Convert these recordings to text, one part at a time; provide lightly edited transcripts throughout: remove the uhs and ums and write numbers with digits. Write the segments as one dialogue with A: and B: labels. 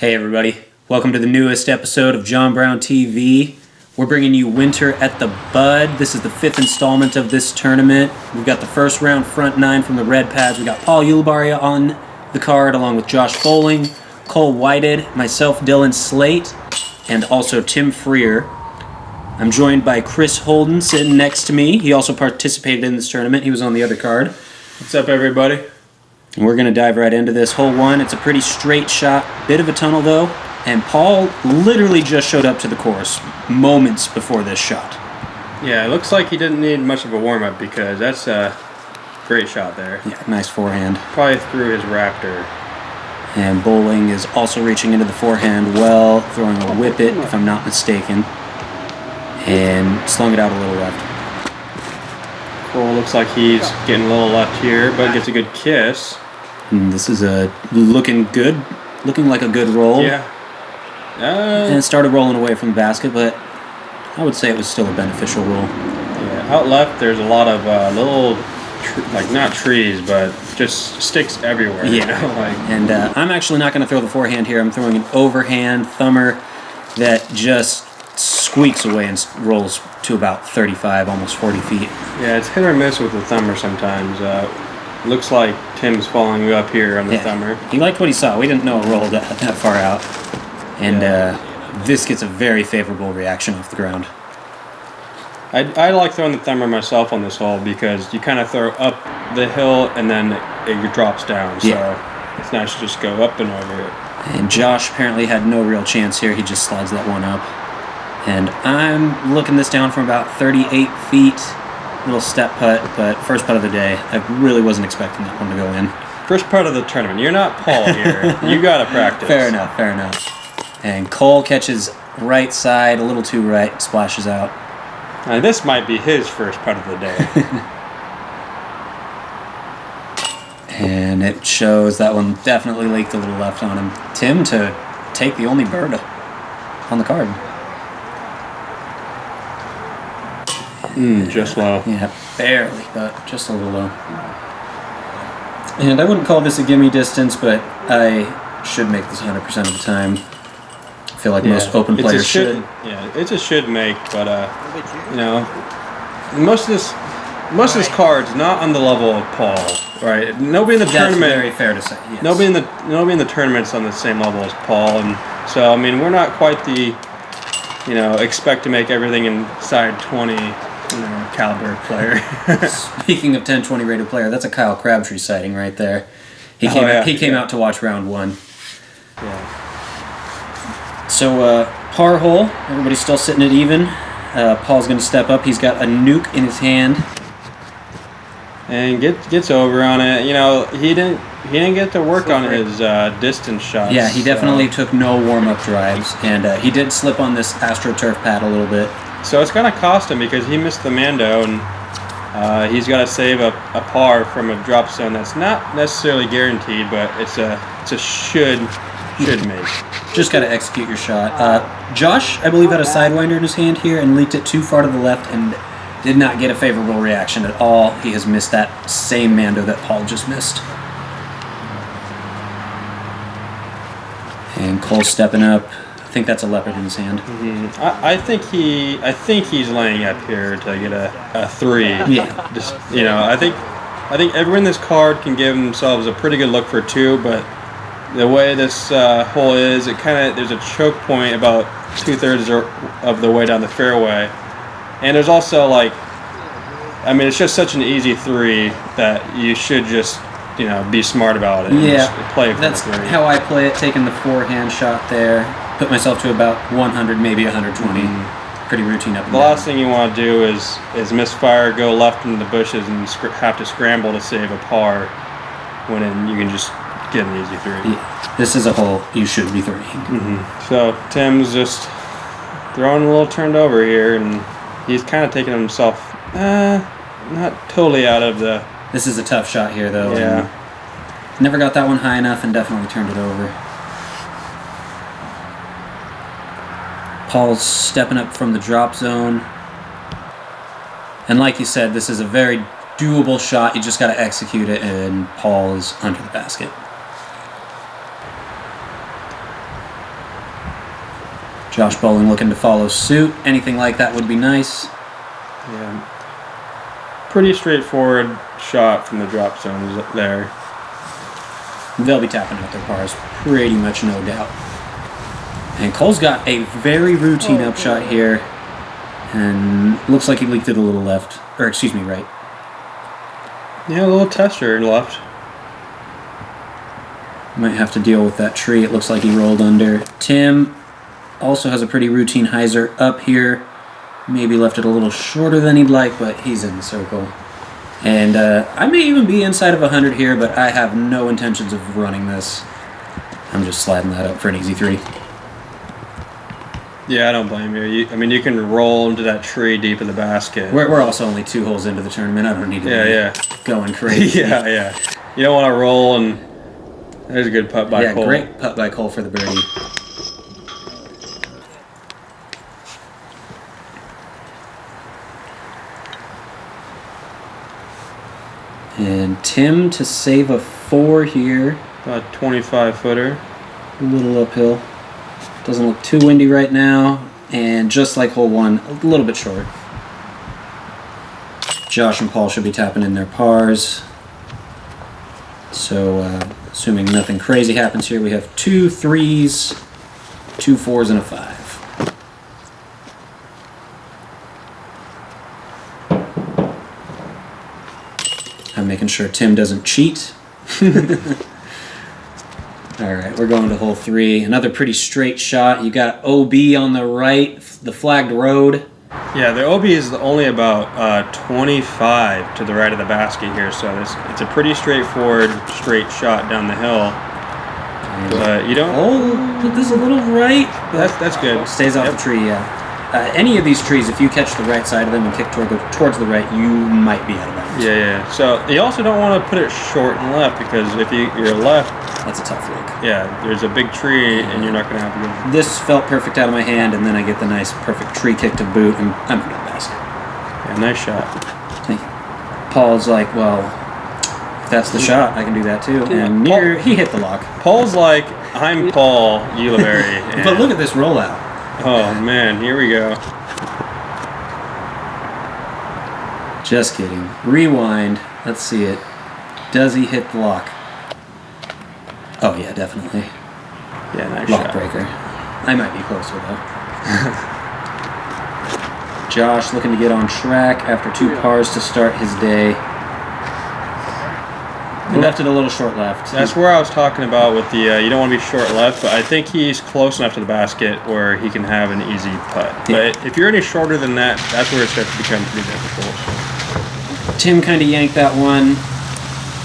A: Hey everybody, welcome to the newest episode of John Brown TV. We're bringing you Winter at the Bud. This is the 5th installment of this tournament. We've got the first round front nine from the red pads. We got Paul Ulibarri on the card along with Josh Bohling, Cole Whited, myself Dylan Slate, and also Tim Freer. I'm joined by Chris Holden sitting next to me. He also participated in this tournament. He was on the other card.
B: What's up, everybody?
A: And we're going to dive right into this. Hole one, it's a pretty straight shot. Bit of a tunnel, though. And Paul literally just showed up to the course moments before this shot.
B: Yeah, it looks like he didn't need much of a warm-up because that's a great shot there.
A: Yeah, nice forehand.
B: Probably threw his Raptor.
A: And Bohling is also reaching into the forehand well, throwing a whip it, if I'm not mistaken. And slung it out a little left.
B: Cole looks like he's getting a little left here, but gets a good kiss.
A: And this is looking like a good roll.
B: Yeah.
A: And it started rolling away from the basket, but I would say it was still a beneficial roll.
B: Yeah, out left there's a lot of little, not trees, but just sticks everywhere.
A: Yeah.
B: You know?
A: And I'm actually not going to throw the forehand here. I'm throwing an overhand thumber that just squeaks away and rolls to about 35, almost 40 feet.
B: Yeah, it's hit or miss with the thumber sometimes. Looks like Tim's following you up here on the thumber.
A: He liked what he saw. We didn't know it rolled that far out. And this gets a very favorable reaction off the ground.
B: I like throwing the thumber myself on this hole because you kind of throw up the hill and then it drops down. So it's nice to just go up and over it.
A: And Josh apparently had no real chance here. He just slides that one up. And I'm looking this down from about 38 feet. Little step putt, but first putt of the day. I really wasn't expecting that one to go in.
B: First putt of the tournament. You're not Paul here. You got to practice.
A: Fair enough. And Cole catches right side, a little too right, splashes out.
B: And this might be his first putt of the day.
A: And it shows that one definitely leaked a little left on him. Tim to take the only bird on the card.
B: Just low.
A: Yeah, barely, but just a little low. And I wouldn't call this a gimme distance, but I should make this 100% of the time. I feel like most open players should.
B: Yeah, it's a should make, but most of this card's not on the level of Paul, right? Nobody in the tournament.
A: That's very fair to say. Yes.
B: Nobody in the tournament's on the same level as Paul, and so I mean we're not quite the, expect to make everything inside 20. Caliber player.
A: Speaking of 10-20 rated player, that's a Kyle Crabtree sighting right there. He came out to watch round one.
B: Yeah.
A: So par hole, everybody's still sitting at even. Paul's going to step up. He's got a nuke in his hand,
B: and gets over on it. He didn't get to work on his distance shots.
A: Yeah, he definitely took no warm up drives, and he did slip on this AstroTurf pad a little bit.
B: So it's going to cost him because he missed the Mando, and he's got to save a par from a drop zone that's not necessarily guaranteed, but it's a should make.
A: Just got to execute your shot. Josh, I believe, had a Sidewinder in his hand here and leaked it too far to the left and did not get a favorable reaction at all. He has missed that same Mando that Paul just missed. And Cole stepping up. I think that's a leopard in his hand.
B: Mm-hmm. I think he's laying up here to get a 3.
A: Yeah.
B: Just I think everyone in this card can give themselves a pretty good look for 2, but the way this hole is, there's a choke point about 2/3 of the way down the fairway, and there's also it's just such an easy 3 that you should just be smart about it. And just play for
A: that's
B: the 3.
A: how I play it. Taking the forehand shot there. Put myself to about 100, maybe 120. Pretty routine up and
B: The
A: down.
B: last thing you want to do is misfire, go left into the bushes, and have to scramble to save a par when you can just get an easy 3.
A: Yeah. This is a hole you should be throwing.
B: Mm-hmm. So Tim's just throwing a little turned over here, and he's kind of taking himself not totally out of the...
A: This is a tough shot here, though.
B: Yeah.
A: Never got that one high enough and definitely turned it over. Paul's stepping up from the drop zone. And like you said, this is a very doable shot. You just got to execute it, and Paul is under the basket. Josh Bohling looking to follow suit. Anything like that would be nice.
B: Yeah. Pretty straightforward shot from the drop zones there.
A: They'll be tapping out their pars, pretty much no doubt. And Cole's got a very routine upshot here. And looks like he leaked it a little left. Or, excuse me, right.
B: Yeah, a little tester left.
A: Might have to deal with that tree. It looks like he rolled under. Tim also has a pretty routine hyzer up here. Maybe left it a little shorter than he'd like, but he's in the circle. And I may even be inside of 100 here, but I have no intentions of running this. I'm just sliding that up for an easy 3.
B: Yeah, I don't blame you. You can roll into that tree deep in the basket.
A: We're also only 2 holes into the tournament. I don't need to be going crazy.
B: Yeah. You don't want to roll, and there's a good putt by Cole.
A: Yeah, great putt by Cole for the birdie. And Tim to save a 4 here.
B: About 25-footer.
A: A little uphill. Doesn't look too windy right now. And just like hole 1, a little bit short. Josh and Paul should be tapping in their pars. So, assuming nothing crazy happens here, we have 2 3s, 2 4s, and a 5. I'm making sure Tim doesn't cheat. Alright, we're going to hole 3. Another pretty straight shot. You got OB on the right, the flagged road.
B: Yeah, the OB is only about 25 to the right of the basket here, so it's a pretty straightforward, straight shot down the hill. But you don't...
A: Oh, put this a little right.
B: That's good.
A: Stays off the tree, yeah. Any of these trees, if you catch the right side of them and kick towards the right, you might be out of bounds.
B: Yeah. So you also don't want to put it short and left, because if you're left...
A: That's a tough look.
B: Yeah, there's a big tree, and you're not going to have a good...
A: This felt perfect out of my hand, and then I get the nice, perfect tree kick to boot, and I'm in the basket.
B: Yeah, nice shot.
A: Thank you. Paul's like, well, if that's the shot, I can do that too. And he hit the lock.
B: Paul's like, I'm Paul Ulibarri.
A: But look at this rollout.
B: Oh, man, here we go.
A: Just kidding. Rewind. Let's see it. Does he hit the lock? Oh, yeah, definitely.
B: Yeah, nice
A: Lock
B: shot.
A: breaker. I might be closer, though. Josh looking to get on track after 2 pars to start his day. He left it a little short left.
B: That's where I was talking about with the, you don't want to be short left, but I think he's close enough to the basket where he can have an easy putt.
A: Yeah.
B: But if you're any shorter than that, that's where it starts to become pretty difficult.
A: Tim kind of yanked that one.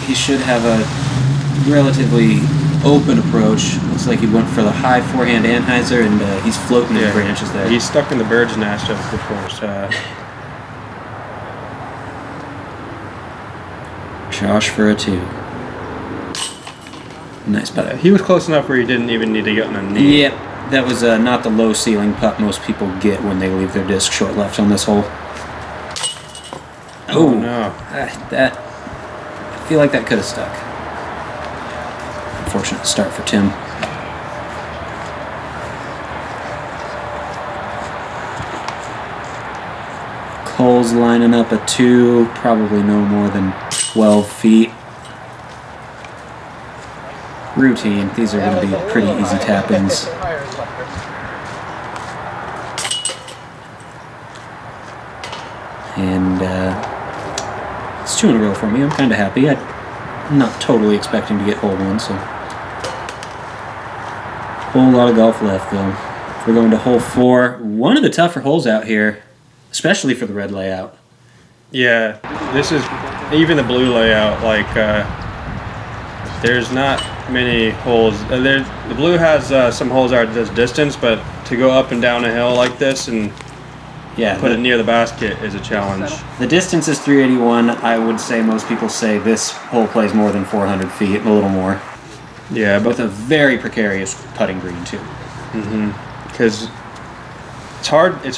A: He should have a relatively open approach. Looks like he went for the high forehand anhyzer, and he's floating in the branches there.
B: He's stuck in the bird's nest of the course.
A: Josh for a 2. Nice putt.
B: He was close enough where he didn't even need to get on a knee.
A: Yep, that was not the low ceiling putt most people get when they leave their disc short left on this hole.
B: Oh no.
A: I feel like that could have stuck. Unfortunate start for Tim. Cole's lining up a 2, probably no more than 12 feet. Routine. These are going to be pretty easy tap-ins. And it's 2 in a row for me. I'm kind of happy. I'm not totally expecting to get hole 1, so... Whole lot of golf left, though. We're going to hole 4. One of the tougher holes out here, especially for the red layout.
B: Yeah, this is even the blue layout. Like, there's not many holes. The blue has some holes that are just distance, but to go up and down a hill like this and put it near the basket is a challenge.
A: The distance is 381. I would say most people say this hole plays more than 400 feet, a little more.
B: Yeah, but
A: with a very precarious putting green too.
B: Because it's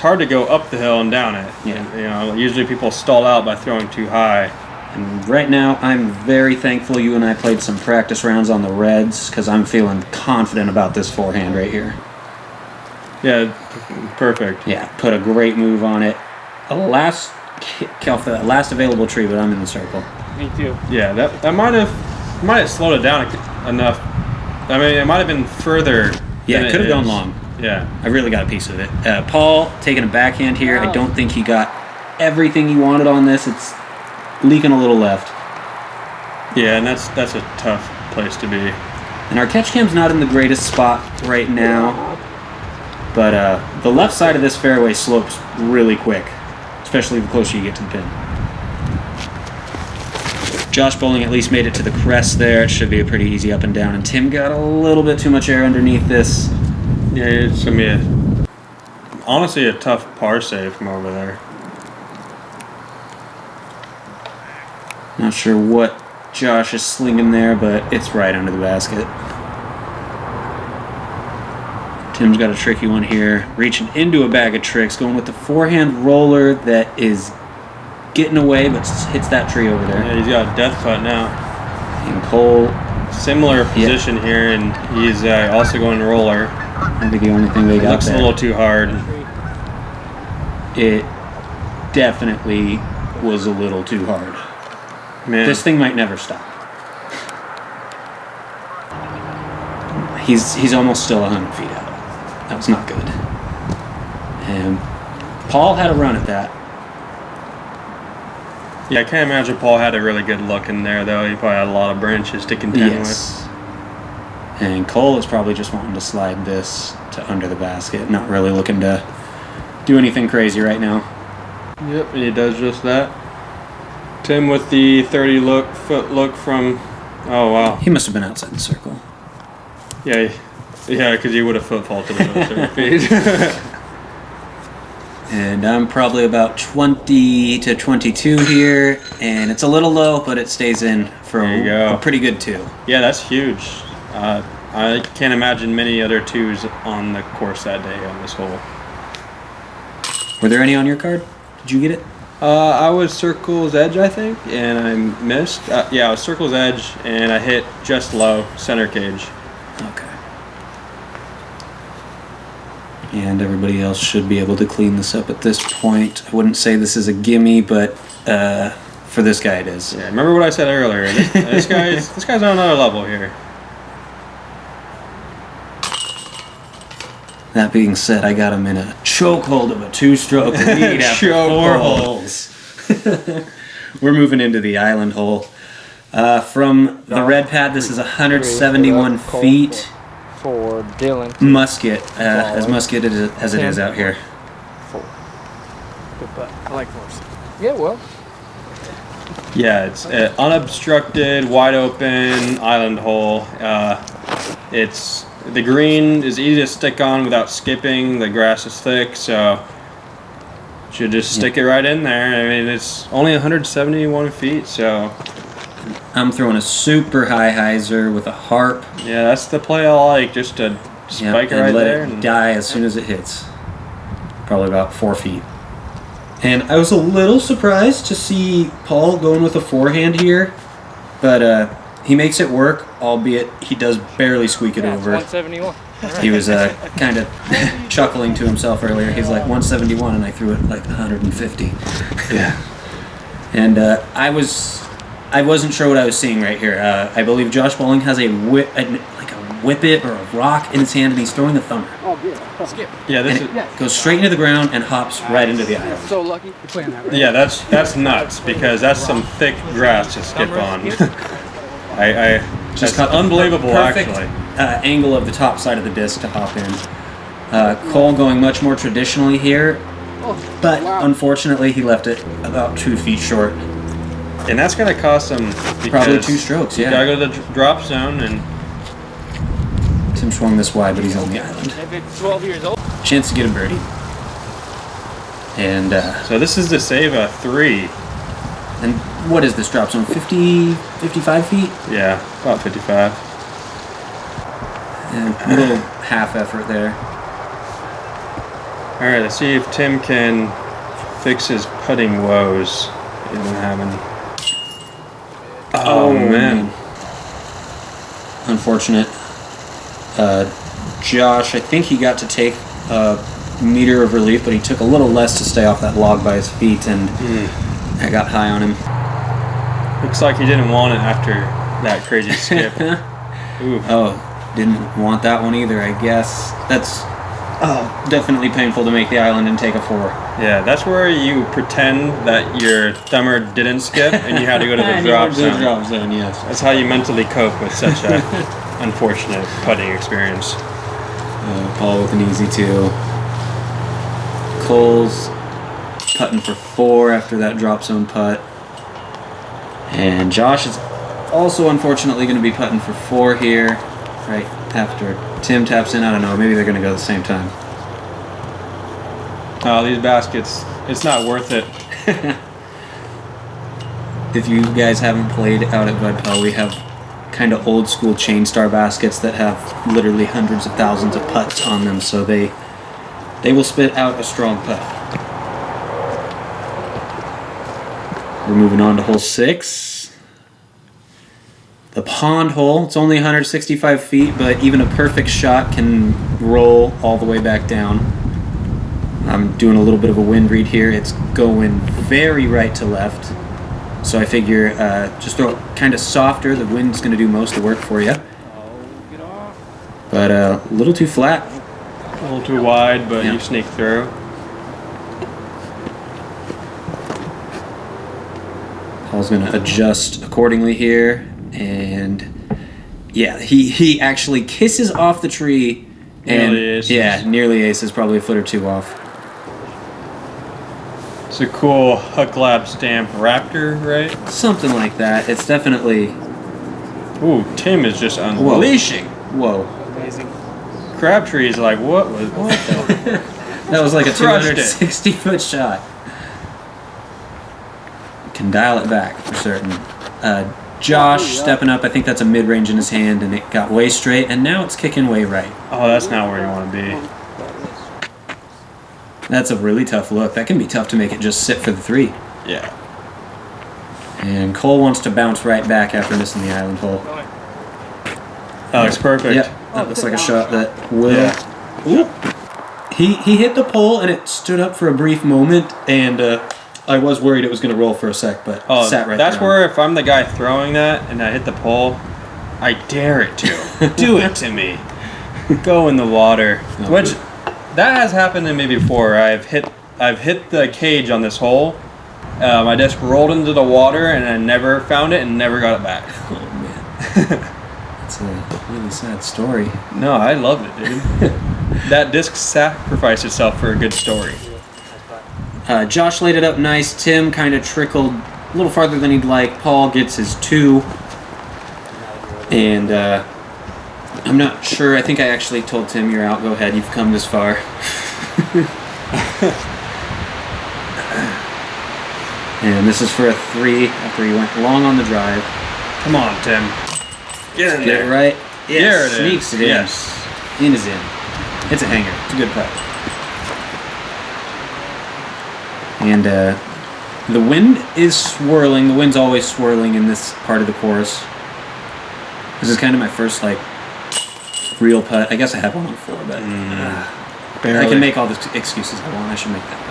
B: hard to go up the hill and down it.
A: Yeah.
B: Usually people stall out by throwing too high.
A: And right now, I'm very thankful you and I played some practice rounds on the reds, because I'm feeling confident about this forehand right here.
B: Yeah, perfect.
A: Yeah, put a great move on it. A last kick off the last available tree, but I'm in the circle.
C: Me too.
B: Yeah, that might have slowed it down enough. I mean, it might have been further.
A: Yeah,
B: than
A: it could have
B: is.
A: gone long.
B: Yeah.
A: I really got a piece of it. Paul taking a backhand here. I don't think he got everything he wanted on this. It's leaking a little left.
B: Yeah, and that's a tough place to be.
A: And our catch cam's not in the greatest spot right now, but the left side of this fairway slopes really quick, especially the closer you get to the pin. Josh Bohling at least made it to the crest there. It should be a pretty easy up and down, and Tim got a little bit too much air underneath this.
B: Yeah, it's gonna be honestly a tough par save from over there.
A: Not sure what Josh is slinging there, but it's right under the basket. Tim's got a tricky one here, reaching into a bag of tricks, going with the forehand roller that is getting away, but hits that tree over there.
B: Yeah, he's got a death putt now.
A: And Cole,
B: Similar position here, and he's also going roller.
A: maybe the only thing they got
B: Looks
A: there.
B: a little too hard.
A: It definitely was a little too hard.
B: Man,
A: This thing might never stop. He's almost still 100 feet out. That was not good. And Paul had a run at that.
B: yeah, I can't imagine Paul had a really good look in there, though. He probably had a lot of branches to contend with.
A: And Cole is probably just wanting to slide this to under the basket, not really looking to do anything crazy right now.
B: Yep, and he does just that. Tim with the 30-foot look from... Oh, wow.
A: He must have been outside the circle.
B: Yeah, because he would have foot faulted it over 30 feet.
A: And I'm probably about 20 to 22 here, and it's a little low, but it stays in for
B: There you go.
A: a pretty good 2.
B: Yeah, that's huge. I can't imagine many other 2s on the course that day on this hole.
A: Were there any on your card? Did you get it?
B: I was circle's edge, I think, and I missed. Yeah, I was circle's edge, and I hit just low, center cage.
A: Okay. And everybody else should be able to clean this up at this point. I wouldn't say this is a gimme, but for this guy it is.
B: Yeah, remember what I said earlier. This guy's on another level here.
A: That being said, I got him in a chokehold of a 2-stroke lead after 4 holes. We're moving into the island hole. From the red pad, this is 171 feet.
C: For Dylan.
A: Musket, as musket as it is out here.
C: 4. Good putt. I like 4s. Yeah, well.
B: Yeah, it's unobstructed, wide open island hole. It's the green is easy to stick on without skipping. The grass is thick, so should just stick it right in there. I mean, it's only 171 feet, so
A: I'm throwing a super high hyzer with a harp.
B: yeah, that's the play I like. Just to spike it
A: and
B: right
A: let
B: there.
A: it die as soon as it hits. Probably about 4 feet. And I was a little surprised to see Paul going with a forehand here, but he makes it work, albeit he does barely squeak it over.
C: 171.
A: He was kind of chuckling to himself earlier. He's like 171, and I threw it like 150.
B: Yeah.
A: And I wasn't sure what I was seeing right here. I believe Josh Bohling has a whippet or a rock in his hand, and he's throwing a thumber.
C: Oh, good. Skip.
B: Yeah, this
A: And
B: is.
A: it goes straight into the ground and hops right into the island.
C: So lucky. You're playing that, right?
B: Yeah, that's nuts because that's some thick grass to skip on. Just
A: got the
B: unbelievable,
A: perfect
B: actually.
A: angle of the top side of the disc to hop in. Cole going much more traditionally here, but unfortunately he left it about 2 feet short.
B: And that's going to cost him
A: Probably
B: because
A: 2 strokes,
B: you
A: yeah.
B: got to go to the drop zone and.
A: Tim swung this wide, but he's on the island.
C: If it's 12 years old.
A: Chance to get a birdie. And
B: So this is to save a 3.
A: and what is this drop zone? 50, 55 feet?
B: Yeah, about 55.
A: And a little half effort there.
B: All right, let's see if Tim can fix his putting woes he's been having. Oh man.
A: Unfortunate. Josh, I think he got to take a meter of relief, but he took a little less to stay off that log by his feet, and I got high on him.
B: Looks like he didn't want it after that crazy skip. Ooh.
A: Oh, didn't want that one either, I guess. That's definitely painful to make the island and take a 4.
B: Yeah, that's where you pretend that your thumber didn't skip and you had to go to the drop zone.
A: The drop zone, yes.
B: That's how you mentally cope with such a unfortunate putting experience.
A: Paul with an easy 2. Cole's putting for 4 after that drop zone putt. And Josh is also unfortunately going to be putting for 4 here, right after Tim taps in. I don't know, maybe they're going to go at the same time.
B: Oh, these baskets, it's not worth it.
A: If you guys haven't played out at Bud Pell, we have kind of old school chain star baskets that have literally hundreds of thousands of putts on them, so they will spit out a strong putt. We're moving on to hole 6. The pond hole. It's only 165 feet, but even a perfect shot can roll all the way back down. I'm doing a little bit of a wind read here. It's going very right to left. So I figure just throw it kind of softer. The wind's going to do most of the work for you. But a little too flat.
B: A little too wide, but
A: Yeah.
B: you sneak through.
A: Paul's going to adjust accordingly here. And yeah, he actually kisses off the tree. And
B: Nearly aces.
A: yeah, nearly aces, probably a foot or 2 off.
B: It's a cool Huck Lab stamp Raptor, right?
A: Something like that. It's definitely...
B: Ooh, Tim is just unleashing.
A: Whoa.
C: Amazing.
B: Crabtree is like, what the?
A: That was like a
B: Crushed it.
A: 260-foot shot. Can dial it back for certain. Josh stepping up. I think that's a mid-range in his hand, and it got way straight, and now it's kicking way right.
B: Oh, that's not where you want to be.
A: That's a really tough look. That can be tough to make it just sit for the 3.
B: Yeah.
A: And Cole wants to bounce right back after missing the island hole.
B: That looks perfect.
A: Yeah, that looks like a shot that will...
B: Yeah.
A: Ooh. He hit the pole, and it stood up for a brief moment, and I was worried it was going to roll for a sec, but sat right
B: that's
A: there.
B: where if I'm the guy throwing that and I hit the pole, I dare it to. Do it to me. Go in the water.
A: No.
B: Which that has happened to me before. I've hit the cage on this hole. My disc rolled into the water and I never found it and never got it back.
A: Oh, man. That's a really sad story.
B: No, I love it, dude. That disc sacrificed itself for a good story.
A: Josh laid it up nice. Tim kind of trickled a little farther than he'd like. Paul gets his 2. And I'm not sure. I think I actually told Tim, you're out. Go ahead. You've come this far. And this is for a 3 after he went long on the drive.
B: Come on, Tim. Get in
A: Get
B: there.
A: it right.
B: There it
A: Sneaks
B: is.
A: it in.
B: Yes.
A: In is in. It's a hanger. It's a good putt. And the wind is swirling. The wind's always swirling in this part of the course. This is kind of my first, real putt. I guess I have one on 4, but I can make all the excuses I want. I should make that.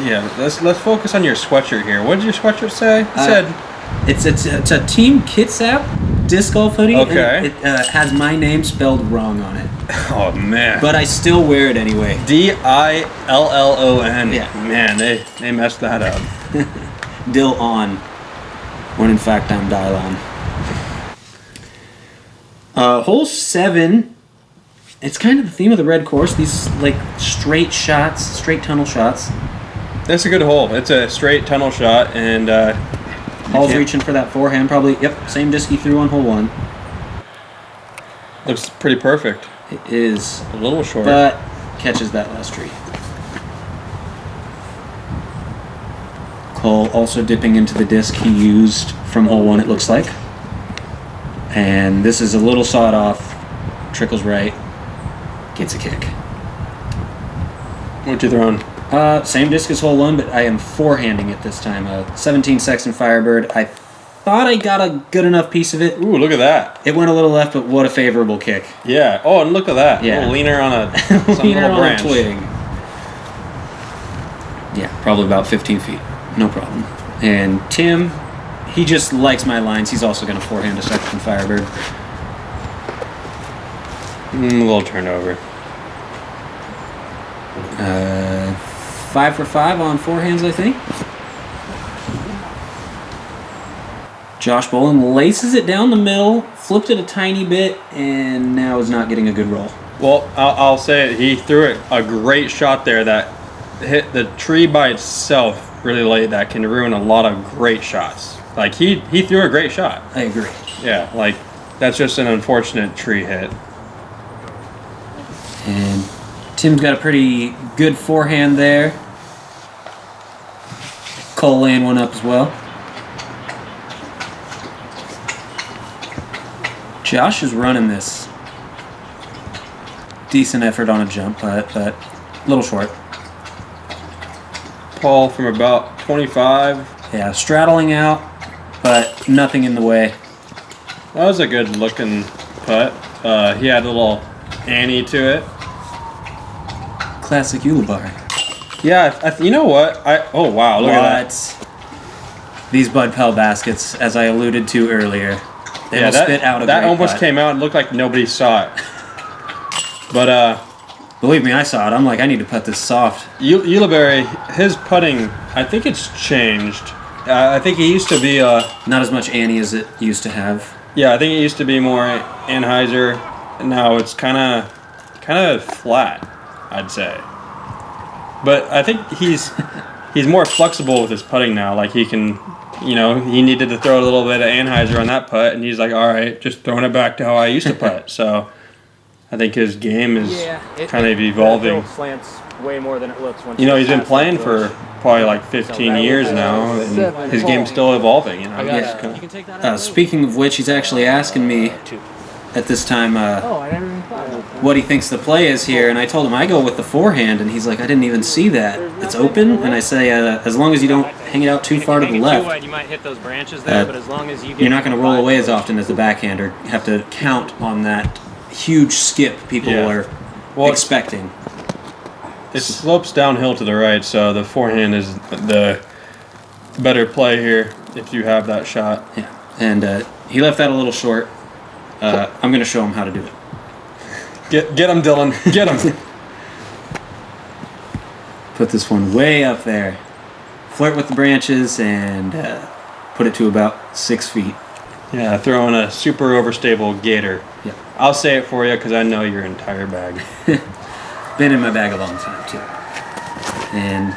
B: Yeah, let's focus on your sweatshirt here. What did your sweatshirt say? It said
A: It's a Team Kitsap disc golf hoodie.
B: Okay.
A: And it has my name spelled wrong on it.
B: oh man.
A: But I still wear it anyway.
B: Dillon.
A: Yeah.
B: Man, they messed that up.
A: Dill on. When in fact I'm dial on. Hole 7. It's kind of the theme of the red course. These straight shots, straight tunnel shots.
B: That's a good hole. It's a straight tunnel shot, and
A: Paul's reaching for that forehand. Probably, yep, same disc he threw on hole 1.
B: looks pretty perfect.
A: It is,
B: A little short.
A: but catches that last tree. Cole also dipping into the disc he used from hole 1, it looks like. And this is a little sawed off. Trickles right. Gets a kick.
B: What you throwing?
A: Same disc as hole 1, but I am forehanding it this time. 17 Sexton Firebird. I thought I got a good enough piece of it.
B: Ooh, look at that.
A: It went a little left, but what a favorable kick.
B: Yeah. Oh, and look at that.
A: Yeah.
B: A little leaner on some
A: Leaner
B: little
A: on
B: branch.
A: a twig. Yeah, probably about 15 feet. No problem. And Tim, he just likes my lines. He's also going to forehand a section Firebird.
B: A little turnover.
A: 5 for 5 on forehands, I think. Josh Bohling laces it down the middle, flipped it a tiny bit, and now is not getting a good roll.
B: Well, I'll say it. He threw it a great shot there that hit the tree by itself really late. That can ruin a lot of great shots. Like, he threw a great shot.
A: I agree.
B: Yeah, like, that's just an unfortunate tree hit.
A: And Tim's got a pretty good forehand there. Cole laying one up as well. Josh is running this. Decent effort on a jump, but a little short.
B: Paul from about 25.
A: Yeah, straddling out, but nothing in the way.
B: That was a good looking putt. He had a little Annie to it.
A: Classic Ulibarri.
B: Yeah, you know what? Oh wow, look at that.
A: These Bud Pell baskets, as I alluded to earlier, they will spit out a
B: that
A: great
B: almost
A: putt.
B: came out and looked like nobody saw it. But
A: believe me, I saw it. I'm like, I need to putt this soft.
B: Ulibarri, his putting, I think it's changed. I think he used to be
A: Not as much Annie as it used to have.
B: yeah, I think it used to be more Anheuser. Now it's kind of flat, I'd say. But I think he's more flexible with his putting now. like he can, he needed to throw a little bit of Anheuser on that putt, and he's like, all right, just throwing it back to how I used to putt. So I think his game is kind of evolving.
C: It slants way more than it looks. Once
B: He's been playing for probably like 15 years now, and his game's still evolving.
C: You can take that out
A: Speaking of which, he's actually asking me at this time
C: I never even thought of that.
A: what he thinks the play is here, and I told him I go with the forehand, and he's like, I didn't even see that. It's open, and I say, as long as you don't hang it out too far to the left,
C: You might hit those branches there, but as long as you get
A: you're not going to roll away as often as the backhander. You have to count on that huge skip people are expecting.
B: It slopes downhill to the right, so the forehand is the better play here if you have that shot.
A: Yeah, and he left that a little short. I'm going to show him how to do it.
B: Get him, Dylan. Get him.
A: Put this one way up there. Flirt with the branches and put it to about 6 feet.
B: Yeah, throwing a super overstable gator.
A: Yeah.
B: I'll say it for you because I know your entire bag.
A: Been in my bag a long time, too. And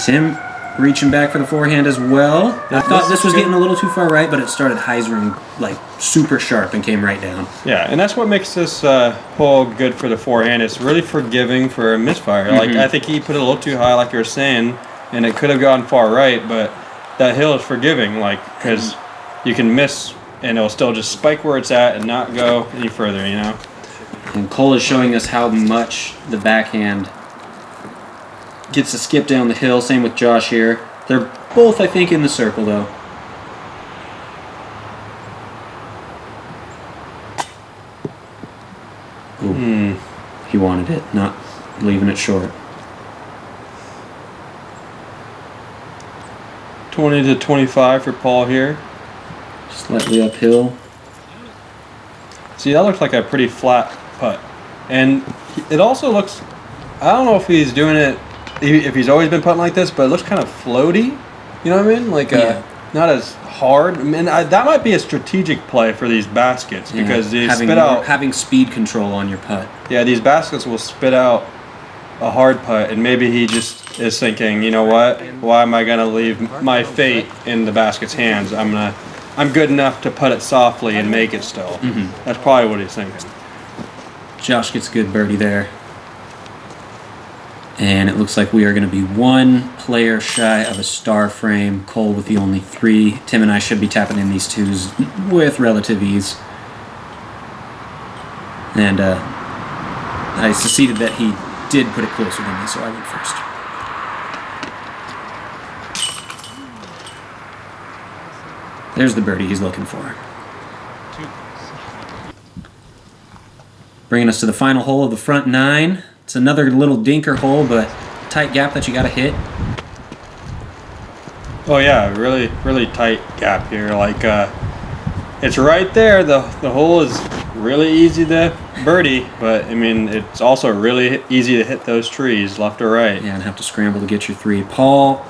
A: Tim reaching back for the forehand as well. I thought this was getting a little too far right, but it started hyzering like super sharp and came right down.
B: Yeah, and that's what makes this hole good for the forehand. It's really forgiving for a misfire. Like, I think he put it a little too high, like you were saying, and it could have gone far right, but that hill is forgiving, like, because you can miss and it'll still just spike where it's at and not go any further,
A: And Cole is showing us how much the backhand gets to skip down the hill. Same with Josh here. They're both, I think, in the circle, though. Ooh. He wanted it, not leaving it short.
B: 20 to 25 for Paul here.
A: Slightly uphill.
B: See, that looks like a pretty flat putt. And it also looks, I don't know if he's doing it, if he's always been putting like this, but it looks kind of floaty. You know what I mean? Like, not as hard. I mean, that might be a strategic play for these baskets because they spit out.
A: Having speed control on your putt.
B: Yeah, these baskets will spit out a hard putt, and maybe he just is thinking, you know what? Why am I gonna leave my fate in the basket's hands? I'm good enough to putt it softly and make it still. That's probably what he's thinking.
A: Josh gets a good birdie there. And it looks like we are going to be one player shy of a star frame. Cole with the only 3. Tim and I should be tapping in these 2s with relative ease. And I succeeded that he did put it closer to me, so I went first. There's the birdie he's looking for. Bringing us to the final hole of the front 9. It's another little dinker hole, but tight gap that you got to hit.
B: Oh yeah, really, really tight gap here. Like, it's right there. The hole is really easy to birdie, but I mean, it's also really easy to hit those trees left or right.
A: Yeah, and have to scramble to get your 3. Paul,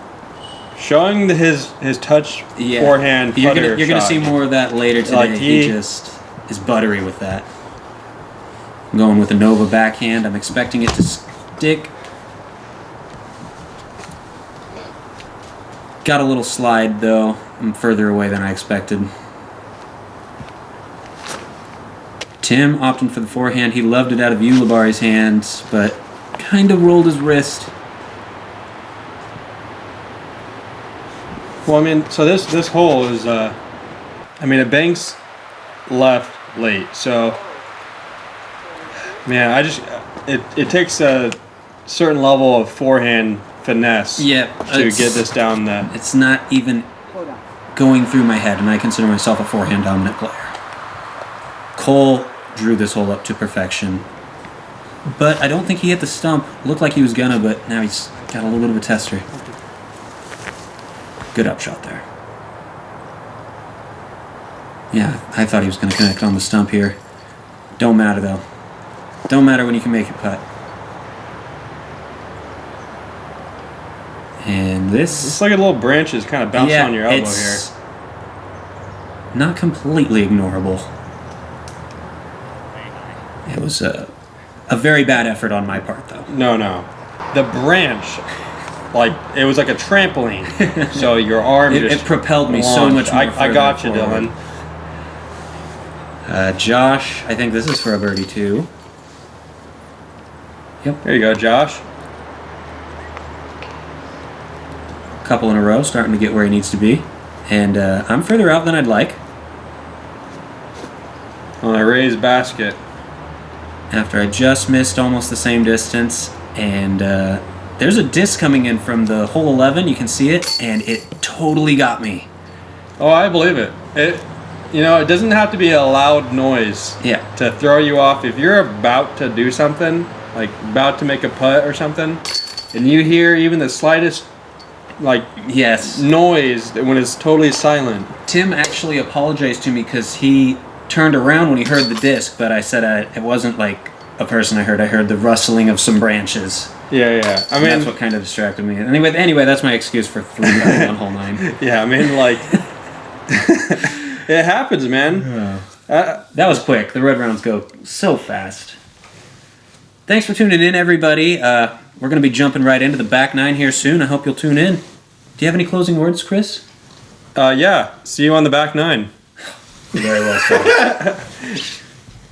B: showing his touch forehand
A: you're
B: putter
A: gonna see more of that later today.
B: Like
A: he just is buttery with that. I'm going with a Nova backhand. I'm expecting it to stick. Got a little slide though. I'm further away than I expected. Tim opting for the forehand. He loved it out of Ulibarri's hands, but kind of rolled his wrist.
B: Well, I mean, so this hole is, I mean, it banks left late, so, man, it takes a certain level of forehand finesse to get this down the...
A: It's not even going through my head, and I consider myself a forehand dominant player. Cole drew this hole up to perfection, but I don't think he hit the stump. Looked like he was gonna, but now he's got a little bit of a tester. Good upshot there. Yeah, I thought he was gonna connect on the stump here. Don't matter though. Don't matter when you can make your putt. And this...
B: It's like a little branches kind of bouncing on your elbow here.
A: Not completely ignorable. It was a very bad effort on my part, though.
B: No. The branch, like, it was like a trampoline. So your arm
A: it propelled me so much more
B: I got you,
A: forward.
B: Dylan.
A: Josh, I think this is for a birdie, too. Yep.
B: There you go, Josh.
A: Couple in a row, starting to get where he needs to be. And I'm further out than I'd like.
B: On a raised basket.
A: After I just missed almost the same distance. And there's a disc coming in from the hole 11. You can see it. And it totally got me.
B: Oh, I believe it. It doesn't have to be a loud noise to throw you off. If you're about to do something, like about to make a putt or something, and you hear even the slightest noise when it's totally silent.
A: Tim actually apologized to me because he turned around when he heard the disc, but I said it wasn't like a person I heard the rustling of some branches.
B: Yeah. I mean,
A: that's what kind of distracted me. Anyway, that's my excuse for 3 on hole 9.
B: Yeah, I mean, like, it happens, man.
A: That was quick. The red rounds go so fast. Thanks for tuning in, everybody. We're going to be jumping right into the back 9 here soon. I hope you'll tune in. Do you have any closing words, Chris?
B: Yeah. See you on the back 9.
A: Very well said.